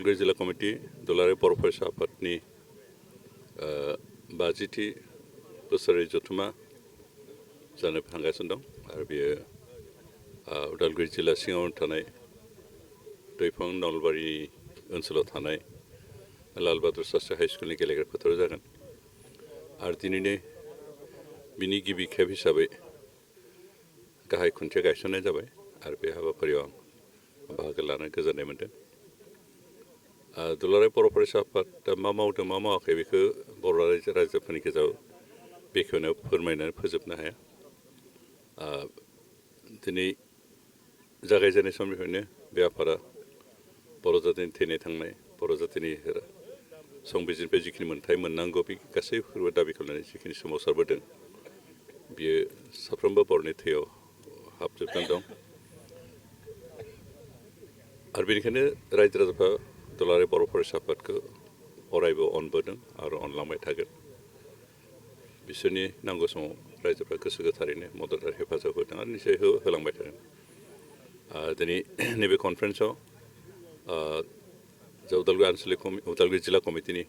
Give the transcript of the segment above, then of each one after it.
उदालगुरि जिल्ला कमिटि दुलाराय बर' फरायसा आफादनि 50थि बोसोरारि जथुम्मा जानो थांगासिनो दं आरो बेयो उदालगुरि जिल्ला सिङाव थानाय दैफां नलबारि ओनसोलाव थानाय लाल बाहादुर शास्त्री हाइ स्कुलनि गेलेग्रा फोथाराव जागोन आरो दिनैनो बिनि गिबि खेब हिसाबै गाहाय खुन्थिया गायसननाय जाबाय आरो बे हाबाफारियाव आं बाहागो लानो गोजोननाय मोन्दों। दुलाराय बर' फरायसा आफादा मा मावदों मा मावाखै बेखौ बर' रायजोफोरनि गेजेराव बेखेवनायाव फोरमायनानै फोजोबनो हाया। दिनै जागायजेननाय समनिफ्रायनो बे आफादा बर' जातिनि थैनाय थांनाय बर' जातिनि संबिजिरनिफ्राय जिखिनि मोन्थाय मोननांगौ बे गासैफोरबो दाबि खालामनानै जिखिनि सोमावसारबोदों बियो साफ्रोमबो बर'नि थैयाव हाबजोबनानै दं आरो बेनिखायनो रायजो राजाफ्रा दुलाराय बर' फरायसा आफादखौ अरायबो अनबोदों आरो अनलांबाय थागोन। बिसोरनि नांगौ समाव रायजोफ्रा गोसो गोथारैनो मदद आरो हेफाजाब होदों आरो निसय होलांबाय थागोन। दिनै नैबे कनफारेन्सआव उदालगुरि जिल्ला कमिटिनि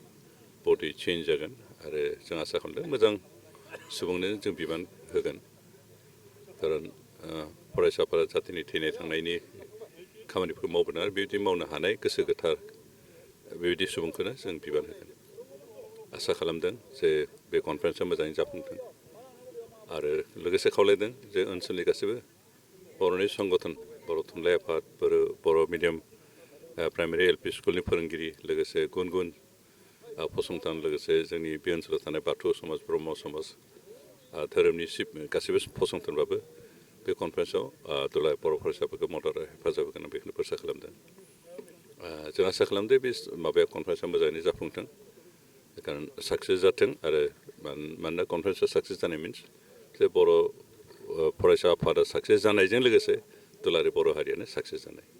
बडि चेन्ज जागोन आरो जों आसा खालामदों मोजां सुबुंनो जों बिबान होगोन खारन फरायसाफोरा जातिनि थैनाय थांनायनि खामानिफोरखौ मावबोदों आरो बेबायदि मावनो हानाय गोसो गोथार बेबायदि सुबुंखौनो जों बिबान होगोन। आसा खालामदों जे बे कनफारेन्सआ मोजाङै जाफुंथों आरो लोगोसे खावलायदों जे ओनसोलनि गासैबो बर'नि संगठन बर' थुनलाइ आफाद बर' मिडियाम प्राइमारि LP स्कुलनि फोरोंगिरि लोगोसे गुबुन गुबुन फसंथान लोगोसे जोंनि बे ओनसोलाव थानाय बाथौ समाज ब्रह्म समाज धोरोमनि गासैबो फसंथानबाबो बे कनफारेन्सआव दुलाराय बर' फरायसाफोरखौ मदद आरो हेफाजाब होगोन आं बेखौनो आसा खालामदों। जों आसा खालामदों बे माबाया कनफारेन्सआ मोजाङैनो जाफुंथों खारन साक्सेस जाथों आरो मानोना कनफारेन्सआ साक्सेस जानाय मिन्स जे बर' फरायसा आफादा साक्सेस जानायजों लोगोसे दुलाराय बर' हारियानो साक्सेस जानाय।